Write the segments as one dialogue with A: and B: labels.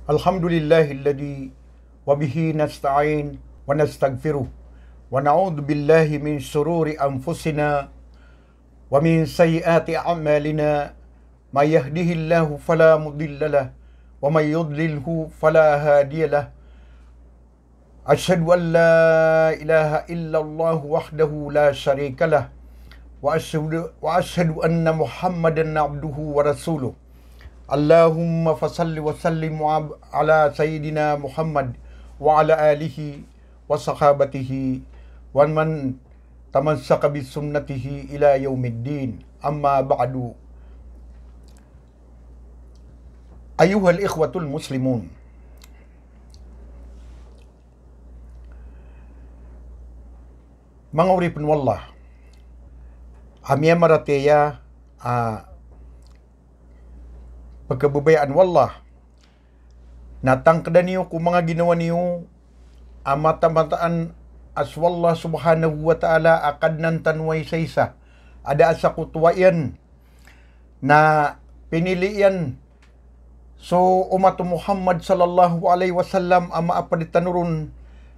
A: Alhamdulillahilladzi wa bihi nasta'in wa nastaghfiruh wa na'udzu billahi min shururi anfusina wa min sayyiati a'malina may yahdihillahu fala mudilla lahu wa may yudlilhu fala hadiya lahu. Asyhadu an la ilaha illallah wahdahu la syarika lah wa asyhadu anna Muhammadan abduhu wa rasuluh. Allahumma fasalli wa sallim ala sayyidina Muhammad wa ala alihi wa sahabatihi wa man tamassaka bi sunnatihi ila yaumiddin. Amma ba'du. Ayuhal ikhwatul muslimun, mga uripin wallah, amya marateya pagkabubayaan wallah, natangkadan niyo kung mga ginawa niyo mata-mataan as wallah subhanahu wa ta'ala akad ng tanway sa isa. Ada asa kutuwayan na pinilian so umato Muhammad sallallahu alaihi wasallam ama apaditanurun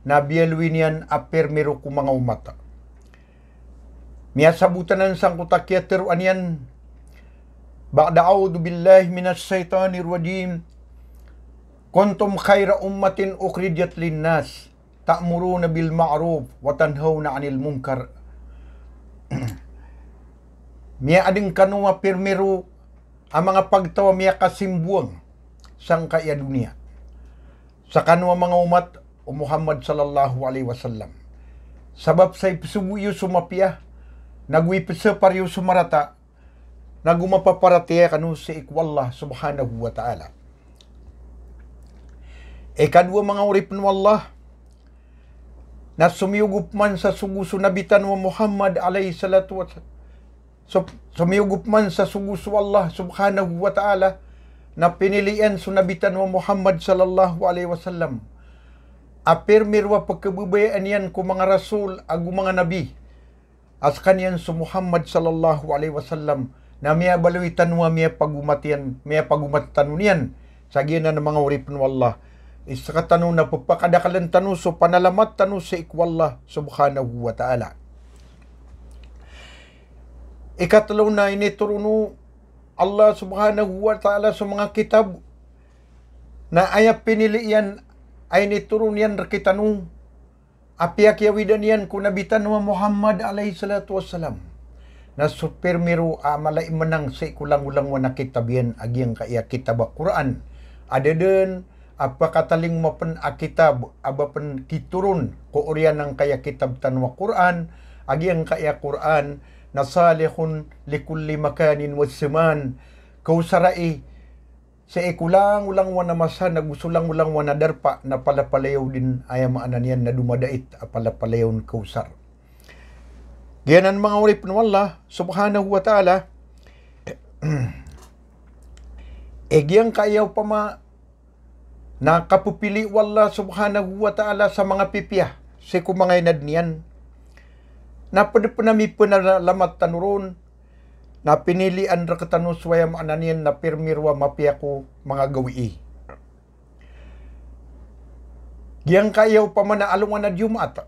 A: na biyalwin yan apermero kung mga umata. Miya sabutanan sang kutakyateruan yan. Ba'da a'udhu billahi minas shaitanir rajim. Kuntum khaira ummatin ukhrijat linnas ta'muruna bil ma'ruf wa tanhauna 'anil munkar. Miya ading kanwa permero ang mga pagtawa miya kasimbuang sang kaya dunia. Sa kanwa mga umat o Muhammad sallallahu alaihi wasallam. Sabab sa ipsubuyo sumapya, nagwipisa pariyo sumarata, nagumapaparatiya kanu si ikwallah subhanahu wa ta'ala. Kadua mga uripin wallah, na sumiyugup man sa suguso nabitan wa Muhammad alaihi salatu wa sumiyugup man sa suguso Allah subhanahu wa ta'ala, na pinilian sunabitan wa Muhammad sallallahu alaihi wasallam. Apirmirwa pagkabubayaan yan ko mga rasul agu mga nabi. As kanyan su Muhammad sallallahu alaihi wasallam na miya baluitan wa miya pagumatian, miya pagumatan niyan. Sagiyan na ng mga uripin wallah. Isa ka tanong na pagpakadakalan tanong so panalamat tanong sa ikwallah subhanahu wa ta'ala. Ikatalaw na initurunu Allah subhanahu wa ta'ala sa mga kitab na ayap pinilian ay niturun yan rakitanu apiak yawidan yan kunabitan wa Muhammad alaihi salatu wassalam na supermiro malay menang sa ikulang-ulang wa nakitabyan agyang kaya kitab Quran ada den apa kataling mapen akitab abapen kiturun ko orian ng kaya kitab tanwa Quran agyang kaya Quran na salihun likulli makanin wasman kausarai sa ikulang-ulang wana masa nagusulang-ulang wana darpa na palapalayaw din ayam maanan yan na dumadait palapalayaw kausar. Giyanan mga uripin wallah subhanahu wa ta'ala giyang kayaw pa na kapupili wallah subhanahu wa ta'ala sa mga pipya si kumangaynad niyan na panapanami panalamat tanuron na pinilian rakatano swayam ananian na pirmirwa mapiako mga gawi. Giyang kayaw pa man na alungan na Jumat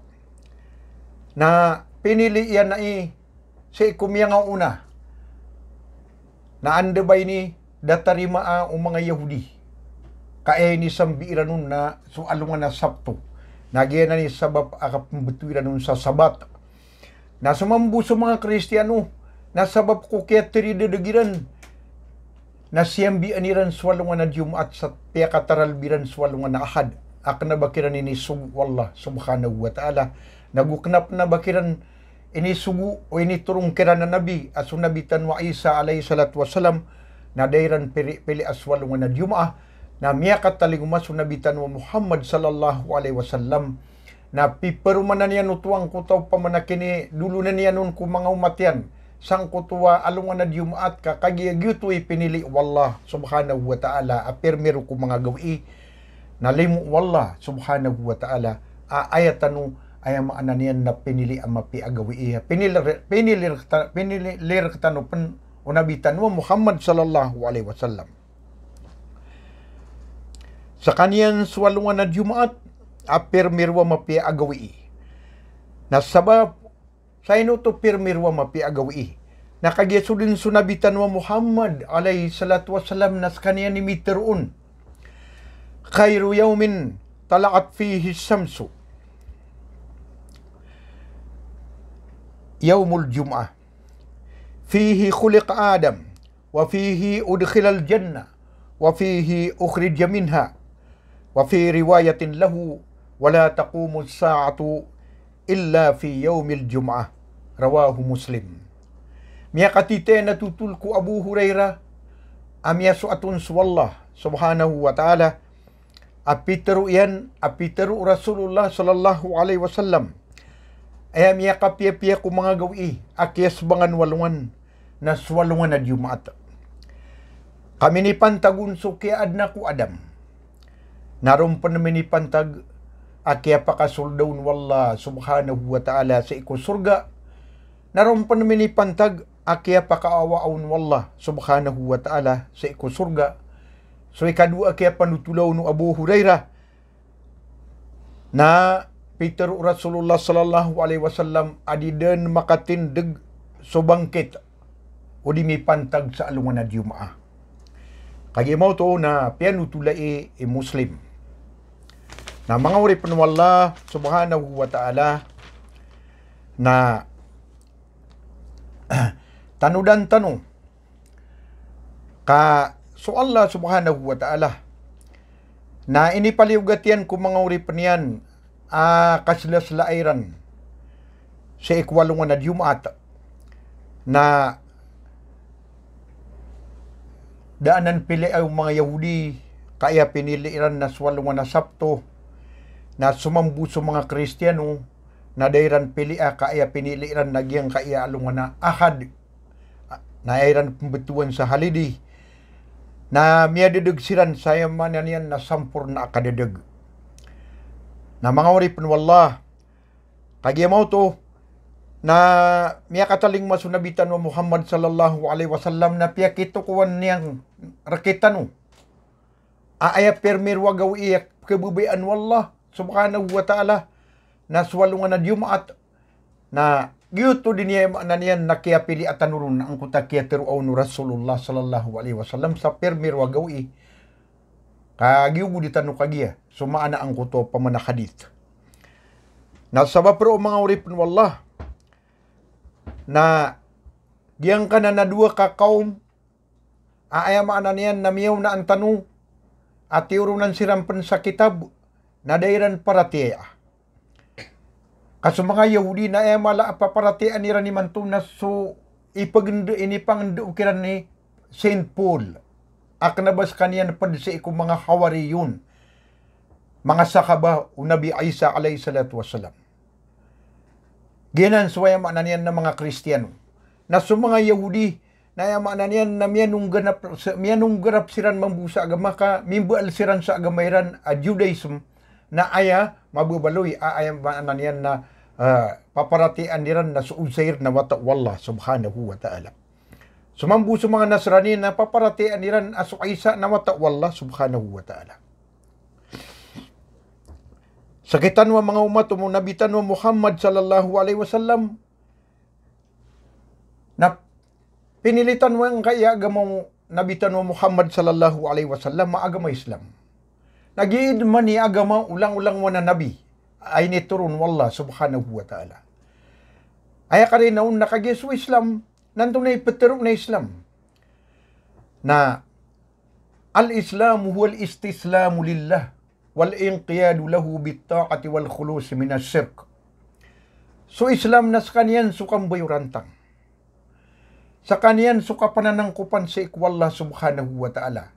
A: na pinilian na si ikumya nga una na andabay ni datarima ang mga Yahudi kaya ni sambiran nun na so alungan na Sabto nagyan na ni sabab akapambutwiran nun sa Sabat na sumambu sa mga Kristiyano na sabab ko kaya tiridedegiran na siyambi aniran swalungan na Jumat sa piyakataralbiran swalungan na Ahad akna bakiran ini sugu wallah subhanahu wa ta'ala naguknap na bakiran ini sugu o ini turong kiran na nabi asunabitan wa Isa alayhi salatu wasalam na dairan pili aswalungan na Jum'ah na miyakat taliguma sunabitan wa Muhammad sallallahu alaihi wasallam na piperumanan niyan utuang kutaw pamanakini dulu na niyan nun kung mga umatyan sang kutuwa alungan na Jumat kakagiyagyutoy pinili wallah subhanahu wa ta'ala apirmiro ko mga gawi nalimu wallah subhanahu wa ta'ala ayatanu ayam ananian na pinili ang mapiagawi pinilir katano pen unabitan wa Muhammad sallallahu alaihi wasallam Sa kaniyan swalungan na Jumaat, apirmirwa mapi agawi. Nasabab, sa ino to pirmirwa mapi agawi. Nakagyesulin sunabitan wa Muhammad alayhi salatu wassalam nas kaniyan ni miterun. Khairu yawmin tala'at fihi samsu. Yawmul Jum'ah. Fihi khuliq Adam. Wa fihi udkhilal jannah. Wa fihi ukhrija minha. Wa fi riwayatin lahu. Wala taqumu sa'atu illa fi yawmil Jum'ah. Rawahu Muslim. Miya katite natutul ku Abu Hurairah. Amya su'atun suwallah subhanahu wa ta'ala. Apiteru Rasulullah sallallahu alaihi wasallam. Ayam ya kapia-pia ku mga gawi, akyas bangan walungan, na swalungan na Jumaat. Kami ni pantagun sukiad na ku Adam. Naroon pa namin ni pantag, akya pakasuldawn wallah subhanahu wa ta'ala sa ikusurga. Naroon pa namin ni pantag, akya pakaawaon wallah subhanahu wa ta'ala sa ikusurga. So ikadua akya panutulaw no Abu Hurairah, na Peter Rasulullah sallallahu alaihi wasallam adidan makatindeg so bangkit o di may pantag sa alungan na Jumaah. Kagimaw to na pianutulai Muslim. Na mga uri panwala subhanahu wa ta'ala na tanudan tanong ka so Allah subhanahu wa ta'ala na inipaliugatian ko mga uri paniyan kaslas-lairan sa ikwalungan na Jumaat na daanan pili ay mga Yahudi kaya piniliran na swalungan na Sabto na sumambu sa mga Kristiyano na dairan pili kaya piniliran na giyang kaya alungan na Ahad na ayran pembetuan sa halidi na miyadedeg siran saya mananian na sampur na akadedeg. Na mga uri panwallah, kagiamaw to, na miya kataling masunabitan wa Muhammad sallallahu alaihi wasallam na piyakito kuwan niyang rakitan o. Aaya permir wagaw iyak kebubayan wallah subhanahu wa ta'ala na swalungan na Jumaat na giyuto din niya mananian na kaya pili at tanurun na ang kutakia teruaw no Rasulullah sallallahu alaihi wasallam sa permir wagaw i. Kagiuguditan no kagiya, sumaana ang kuto pamana hadith. Nasaba pero mga uripin wallah, na diyang ka na dua ka kaum, aayamaanan niyan na miyaw na ang tanong, at tiurunan sirampan sa kitab, na dairan paratiya. Kaso mga Yahudi na ayamala aparatian nira ni Mantong na so ipagndo inipangndo ukiran ni Saint Paul. Aknabas kaniyan pa sa ikong mga hawariyun, mga sakaba o Nabi Isa alayhi salatu wassalam. Ginan suwayama na niyan ng mga Kristiyano. Na sa mga Yahudi, na yama na niyan na miyanong garap siran mambusa agama ka, mimbual siran sa agamayran a Judaism, na aya mabubaloy, ayam na niyan na paparatian niran na suusair na wata wallah subhanahu wa ta'ala. Sumambu sa mga Nasrani na paparatian niran asukaisa na wata wallah subhanahu wa ta'ala. Sakitan wa mga umat mo nabitan wa Muhammad sallallahu alaihi wasallam na pinilitan mo ang kaya agamang nabitan wa Muhammad sallallahu alaihi wasallam maagama Islam. Nagiid man ni agama ulang-ulang mo na nabi ay niturun wallah subhanahu wa ta'ala. Ay ka rin naun nakagisu Islam nandun na ipetero na Islam na al-Islamu huwal istislamu lillah wal inqiyadu lahu bittaqati wal khulus min asyirk. So Islam nas kaniyan sukang bayurantang. Sa kaniyan suka pananangkupan sa ikwallah subhanahu wa ta'ala.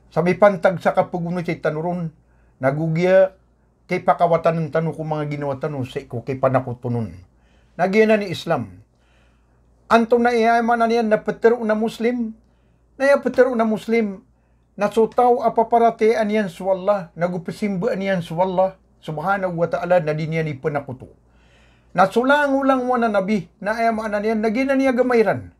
A: Sa may pantag sa kapuguno sa tanurun, nagugya kay pakawatan ng tanong kung mga ginawa tanong sa iko kay panakutunon. Nagyan na ni Islam. Anto na iyaman na niyan na petero na Muslim, na petero na Muslim, na sutaw apaparatian yan sa Allah, nagupasimba niyan sa Allah, subhanahu wa ta'ala, na di niya ni panakuto. Nasulang-ulang mo na nabi, na ayaman na niyan, nagina niya gamayran.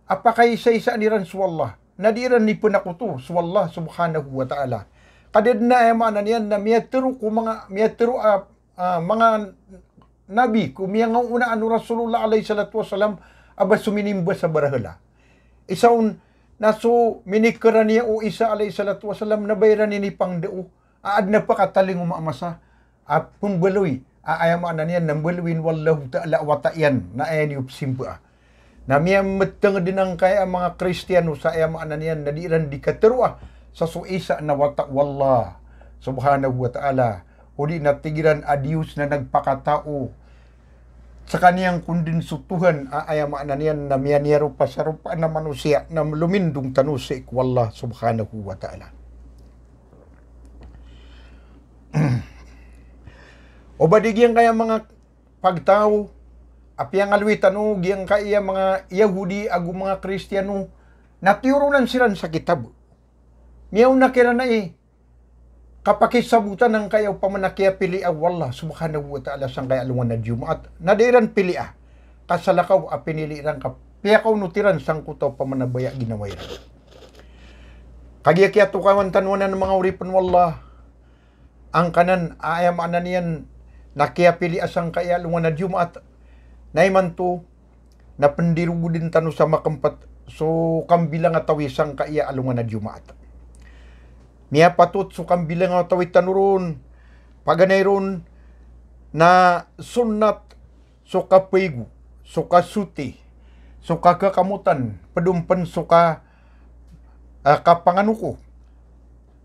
A: Apakay isa-isa niran sa Allah, na di ran ni panakuto sa Allah, subhanahu wa ta'ala. Kadid na ay niyan na miyatiro ko mga nabi ko miya nga una anu Rasulullah alayhi salatu wasalam aba suminimba sa barahala. Isaun naso minikaran niya o Isa alayhi salatu wasalam na bayran ni pangdeo. Aad na pa kataling umaamasa. At pun beloy ayama niyan nang beluin wallahu ta'ala wa ta'yan na ayan yupsimba. Na miya meteng din ang kaya mga Kristiyano sa ayama niyan na diiran di katerua sa suisa na wata wallah subhanahu wa ta'ala o di natigiran adius na nagpakatao sa kaniyang kundinsutuhan ayama niyan na miyanero pa sa rupa na manusia na lumindong tanusik wallah subhanahu wa ta'ala. O badigyan kaya mga pagtao apyang alwitan o giyang kaya mga Yahudi agu mga Kristiyano natiurunan silan sa kitab. Miyaw na kira na kapakisabutan ng kayaw pamanakya pili wallah subhanahu wa ta'ala sang kaya alungan na Jumaat. Nadiran pili kasalakaw piniliran ka piyakaw nutiran sang kutaw pamanabaya ginawairan. Kagiya tukawan tanwanan ng mga uripan wallah ang kanan ayam ananian nakiya pili asang kaya alungan na Jumaat naiman to na pendirugudin tanu sama kempat so kambilang atawisang kaya alungan na Jumaat. Miya patut sukam bilang ang tawid tanurun, paganay ron na sunat suka pegu, suka suti, suka kekamutan, pedumpen suka kapanganuko,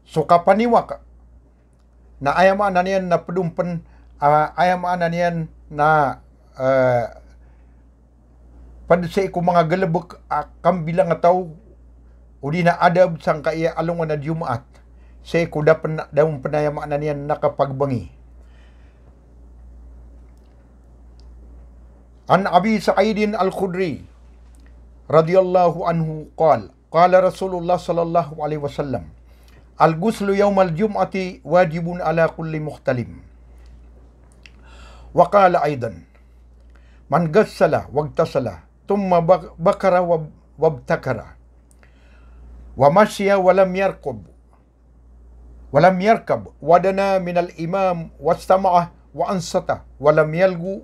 A: suka paniwak, na ayam ananian na pedumpen, ayam ananian na pada sa iku mga galabok kambilang ataw, udi na adab sang kaya alungan na Jumaat. Say kuda daw panayamaan na niyan nakapagbangi. An Abi Sa'idin Al-Khudri radhiyallahu anhu qala Rasulullah sallallahu alaihi wasallam al-ghuslu yawm al-jum'ati wajibun ala kulli muhtalim. Wa qala aidan man ghassala wagtasala thumma bakara wabtakara wa masya wa lam yarqub walam yarkab wadana minal imam wastama'ah wa ansata walam yalgu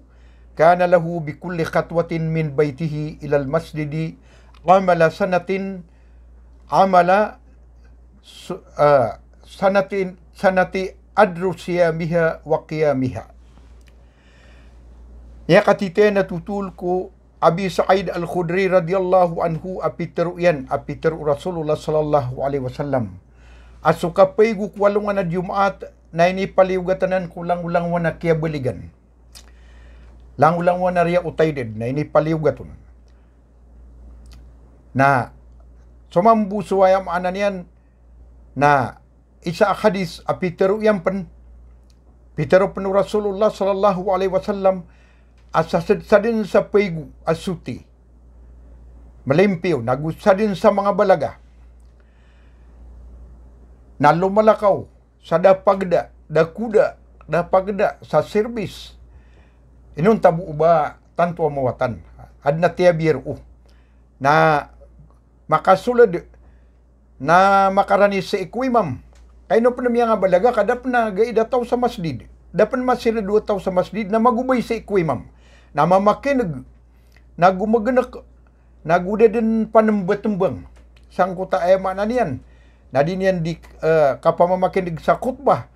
A: kana lahu bikulli khatwatin min baitihi ilal masjidi amala sanati adru siyamiha wa qiyamiha. Ya katite natutul ko Abi Sa'id Al-Khudri radhiyallahu anhu apiteru Rasulullah sallallahu alaihi wasallam. Asuka paigu kwalungan na Jumaat na inipaliwgatanan ko lang-ulang wana kaya baligan. Lang-ulang wana riya utayded na inipaliwgaton. Na sumambuso ayam anan yan na isa hadis apiteru yan pen pitero penu Rasulullah sallallahu alaihi wasallam asasadin sa paigu asuti. Malimpiw, nagusadin sa mga balaga. Na lumalakaw sa dapagda, dakuda, dapagda sa service. Inun tabu ba tanto mawatan. Ad na tiyabir na makasulad na makarani sa ikwimam. Kaya no pa nga balaga, kadap na gaidataw sa masjid. Dapan masira 2 taw sa masjid na magubay sa ikwimam. Na mamakinig, na gumaganak, naguda din panambatambang. Sangkuta ay mananian. Na din yan di kapamamakinig sa khutbah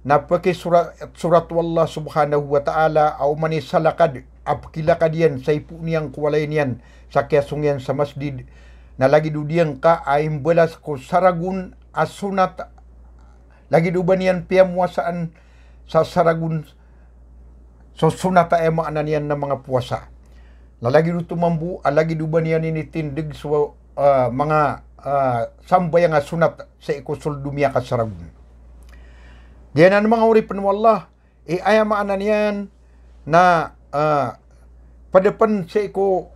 A: na paki surat wallah subhanahu wa ta'ala au manisalakad apkilakad yan sa ipu niyang kuwalay niyan sa kiasong yan sa masjid na lagi dudiyang ka ay balas ko saragun asunat lagi duba niyan piyamuasaan sa saragun so sunata ay maanan yan ng mga puwasa na lagi du tumambu alagi duba niyan initindig so mga sambay nga sunat sa ikusul dumya ka saragun. Diyan ang mga uripan wallah, ayamaan na niyan na padapan sa iku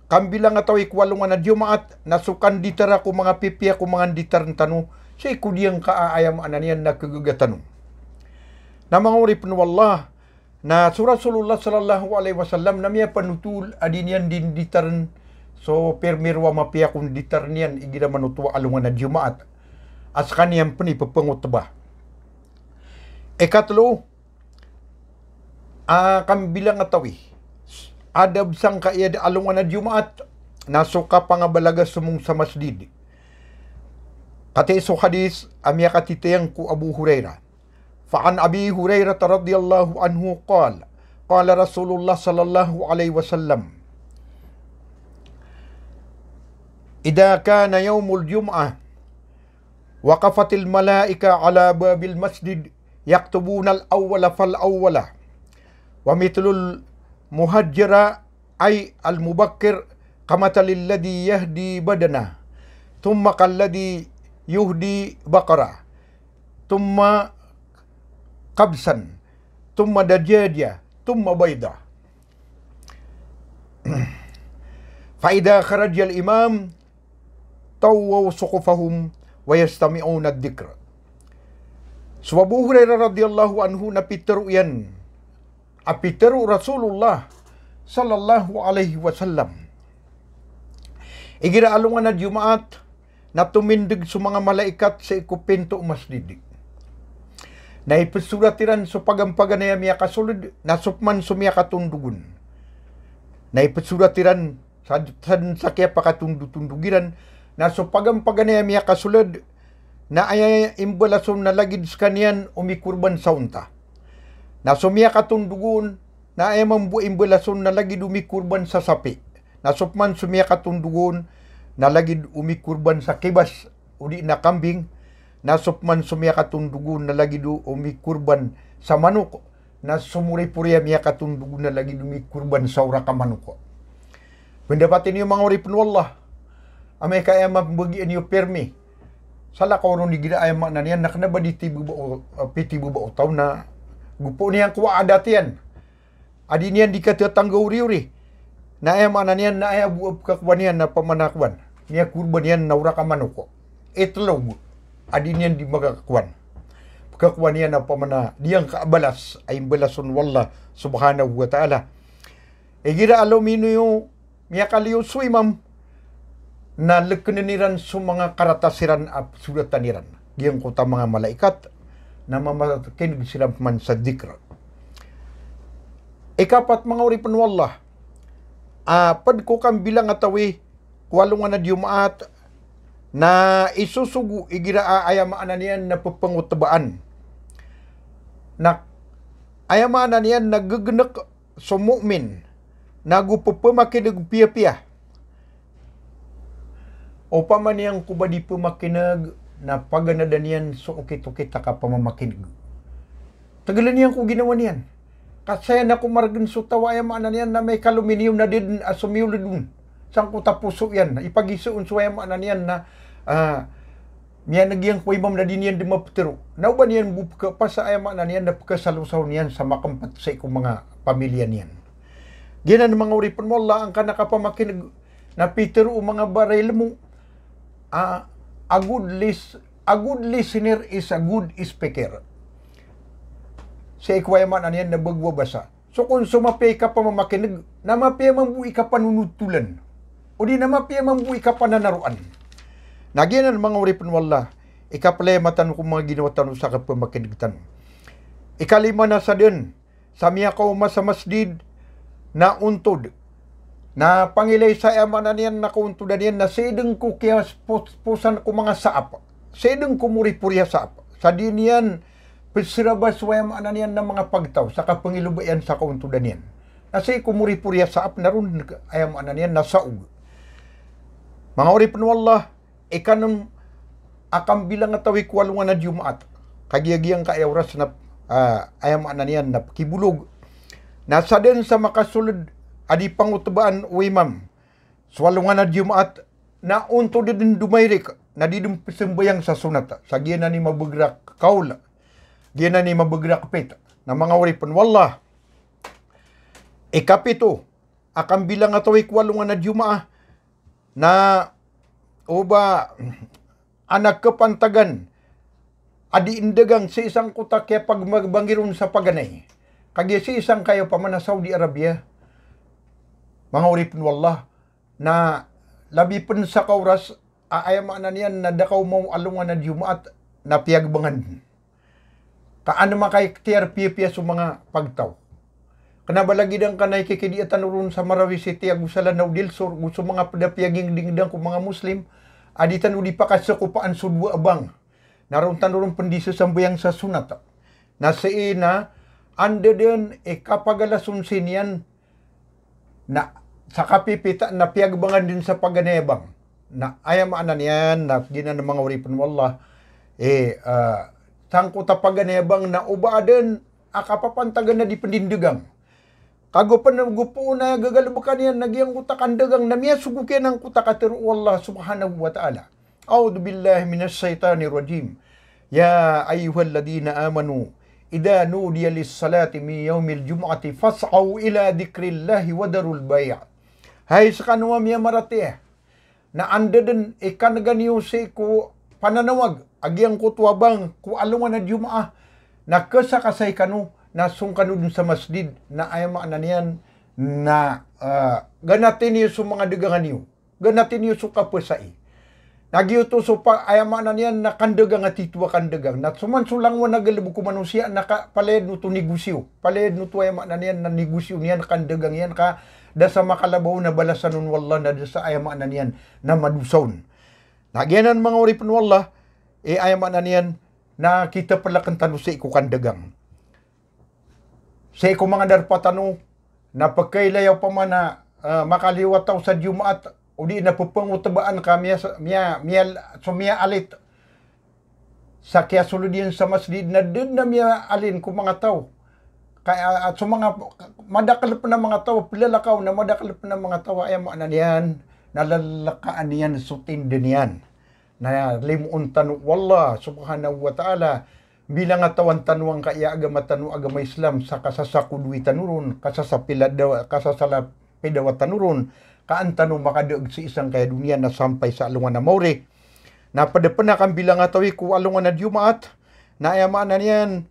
A: kambilang ataw ikwalungan na Jumaat nasukan ditara ko mga pipiya ko mga ditar tanu sa iku diyang kaayamaan na niyan na kagagatano. Na mga uripan wallah na Rasulullah sallallahu alaihi wasallam na miya panutul adin yan din ditaran so permirwa mapia kung ditar niyan igira manutua alungan na Jumaat. as kaniyang panipapangutba. Ikatlo, kami bilang atawi, adab sang kaiyad alungan na Jumaat, nasuka pangabalaga sumung sa masjid. Kati iso hadis, amya katitayang ku Abu Hurairah. Fa'an Abi Hurairah radhiyallahu anhu qala Rasulullah sallallahu alaihi wasallam, Ida kana yawmul jum'ah, waqafatil malaika ala babil masjid, yaktubuna al-awwala fal-awwala, wa mitlul muhajjira ay al-mubakkir kamatalil ladhi yahdi badana, thumma kalladhi yuhdi baqara, thumma kabsan, thumma dajajya, thumma bayda. Faida kharaja al-imam tawaw suqufahum wa yastami'una ad-dhikr. So Abu Hurairah radhiyallahu anhu napiteru yan. Apiteru Rasulullah sallallahu alaihi wasallam. Igira alungan na Jumaat na tumindig sa mga malaikat sa ikupinto masjid. Na ipasuratiran sa pagampagan na miya kasulid na supman sumiya katundugun. Na ipasuratiran sa kaya pakatundugiran na sa pagampagan na miya kasulid na ay imbalason na lagid sa kaniyan umikurban sa unta. Na sumiya katundugun na ay mambu imbalason na lagid umikurban sa sapi. Na supman sumiya katundugun na lagid umikurban sa kibas udi na kambing. Na supman sumiya katundugun na lagid umikurban sa manok. Na sumuri-puriya miya katundugun na lagid umikurban sa ura ka manok. Pendapatin niyo mga uripin wallah. Amay kaya mabagian niyo permi. Sala ko ron digida ay na niyan naknaba di tibu ba pitibu ba utaw na gupo niyan kuwa adatian. Adi niyan di katatanggaw riuri. Na ay na niyan na ay abu kakwan niyan na pamanakwan. Niya kurban niyan na ura ka manok. Itlog. Adi niyan di magakakwan. Kakwan niyan na pamana diyang kaabalas ay balason wallah subhanahu wa ta'ala. Gira alumino yung miya kaliyo suimam na lekeneniran sa mga karatasiran at sulataniran. Diyan ko ta mga malaikat na mamakinig sila man sa dikra. Ikapat mga uripan wallah, pad ko kang bilang atawi, walungan na Jumaat, na isusugu, igira ayamaan na niyan na papangutabaan. Na ayamaan na niyan nagaganak sa mu'min, nagupapamakinig piya-piya. O paman niyang kubadi pumakinag na paganadan yan so ukit-ukita ka pamamakinig. Tagalan niyan ko ginawa niyan. Kasi na kumaragin so tawaya maanan yan na may kaluminium na din asumiulid dun. Sang ko tapuso yan. Ipagisuon soaya maanan yan na miya nagyang ko imam na din yan di maputero. Nauban yan buka pa saaya maanan yan na pagkasalusaw niyan sa makampat sa ikong mga pamilya niyan. Ginan mga uripan mo Allah ang kanakapamakinig na pitero o mga baril mo. A good listener is a good speaker. Sa ikwayaman yan na bagwabasa. So kung sumapay ka pa mamakinig, namapay mambuhi ka panunutulan. O di namapay mambuhi ka pananaruan. Nagyanan mga uripan wallah, ikapalayamatan kung mga ginawa tanong sa kapamakinig tanong. Ikalima na sa din, sa miya kauma sa masjid na untod. Na pangilay sa amanan yan na kauntudan yan na sedeng ko kaya pusan ko mga saap. Sedeng ko muri-puriya saap. Sa din yan, pisirabas wa amanan yan na mga pagtaw sa kapangilubayan sa kauntudan yan. Nasi ko muri-puriya saap na ron ay amanan yan na saug. Mga uripan wallah, ikanong akam bilang atawi kwalungan na Jumaat. Kagiyagiyang kaayawras na ay amanan yan na kibulog. Nasa din sa makasulod adi pangutubaan o imam. Swalungan na Jumaat na unto din dumayrik na di dumpisimbayang sa sunat. Sa gina ni mabagrak kaula. Gina ni mabagrak pit. Na mga uripan. Wallah. Ikapito. Akang bilang ato ikwalungan na Jumaat na uba anak kepantagan adi indagang sa isang kuta kaya pagbangiron sa paganay. Kaya si isang kayo pa man na Saudi Arabia. Mga uripin wallah, na labi pun sa kauras, aayamanan niyan na dakaw mo alungan na Jumaat na piyagbangan. Kaan makay tiar piya sa mga pagtaw. Kanabalagidan ka na ikikidiatan ron sa Marawi City, agusala na udilsor, gusto mga padapiyaging dingdang kung mga Muslim, aditan udi pa kasakupaan sudwa abang. Naroon tanurong pendisa sambayang sa sunat. Nasa ina, anda din kapagalasun sinian na sa kapipita na piyagbangan din sa paganebang. Na ayamaanan yan, na ginan ng mga uripan wallah, sangko tapaganebang na ubaadan, akapapantagan na di pendindigang. Kagupan na gupo na gagalabakan yan, nagyang kutakan dagang na miya sugukin ang kutakatir Allah subhanahu wa ta'ala. A'udhu billahi minas shaitanir rajim. Ya ayyuhalladina amanu, idha nudiya lis-salati min yaumil jum'ati fas'aw ila dhikrillahi wa darul bay'. Hay sa kanwa miya marati na anda din ikanaganiyo si ko pananawag agyang kutwabang ku alungan na Jumaah na kasakasay kanu na sungkanu dun sa masjid na ayama na niyan na ganatin niyo sa mga dagangan niyo. Ganatin niyo sa kapasai. Nagyuto so pa ayama na niyan na kandagang at titwa kandagang. Na sumansulang wa nagalibog ko manusia na paled no to negosyo. Paled no to ayama na niyan na negosyo niyan kandagang yan ka da sa makalabaw na balasan nun wallah na da sa ayama na niyan na madusawn. Nagyanan mga uripon wallah ayama na niyan na kita pala kan tanusi ko kandagang. Sa iko mga darpatano, na pagkailayaw pa man na makaliwataw sa Jumaat, o di na pupangutabaan ka, miya alit sa kaya suludin sa masjid na din na miya alin kung mga tao. Kaya at sa mga madakalip na mga tao, pilalakaw na madakalip na mga tao, ay na niyan, nalalakaan niyan, sutin din yan. Na limuon tanu, wallah, subhanahu wa ta'ala, bilang atawan tanuang kaya agama tanu agama Islam sa kasasakudwi tanurun, kasasalapidawa tanurun, kaan tanu makadaog sa isang kaya dunia na sampay sa alungan na mauri. Na padapan na kang bilang atawi ko alungan na Jumaat, na ayamaan na niyan,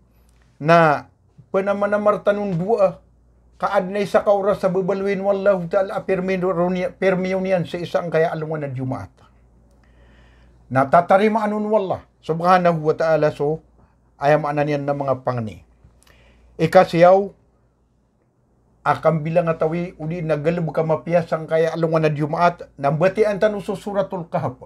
A: na panamanamarta tanun dua, kaadnay sa kauras sa babalwin wallahu ta'ala permiyon niyan sa isang kaya alungan na Jumaat. Natatarima anun wallah, subhanahu wa ta'ala so, ayamaan niyan ng mga pangni. Ikasiyaw, akang bilang atawi, uli nagalab ka mapiyasang kaya alungan na Jumaat, nambatian tanu sa suratul Kahf.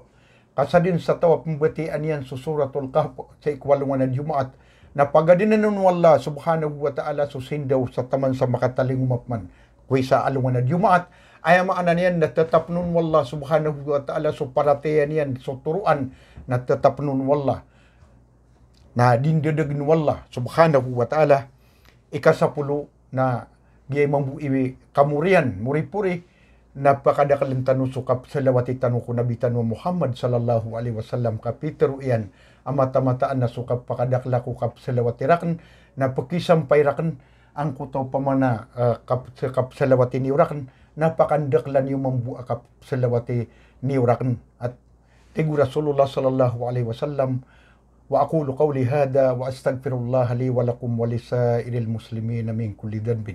A: Kasa din sa tawa, pambatian yan sa suratul Kahf, sa ikwalungan na Jumaat, na pagadinan nun wala, subhanahu wa ta'ala, susindaw sa taman sa makataling umapman, kuwi sa alungan na Jumaat, ayamaan niyan, natatap nun wala, subhanahu wa ta'ala, so paratayan yan, so turuan, natatap nun wala, na dindadag ni wallah subhanahu wa ta'ala ikasapulo na giyay mambuiwi kamurian muripuri na pakadakalim tanu sukap salawati tanu ko nabitan mo Muhammad sallallahu alaihi wasallam kapitero iyan amata-mataan na sukap pakadakla ko kap salawati rakan na pakisam payrakan ang kutaw pamana kap salawati ni rakan napakandaklan yung mambu kap salawati ni rakan at tigu Rasulullah sallallahu alaihi wasallam. وأقول قولي هذا وأستغفر الله لي ولكم ولسائر المسلمين من كل ذنب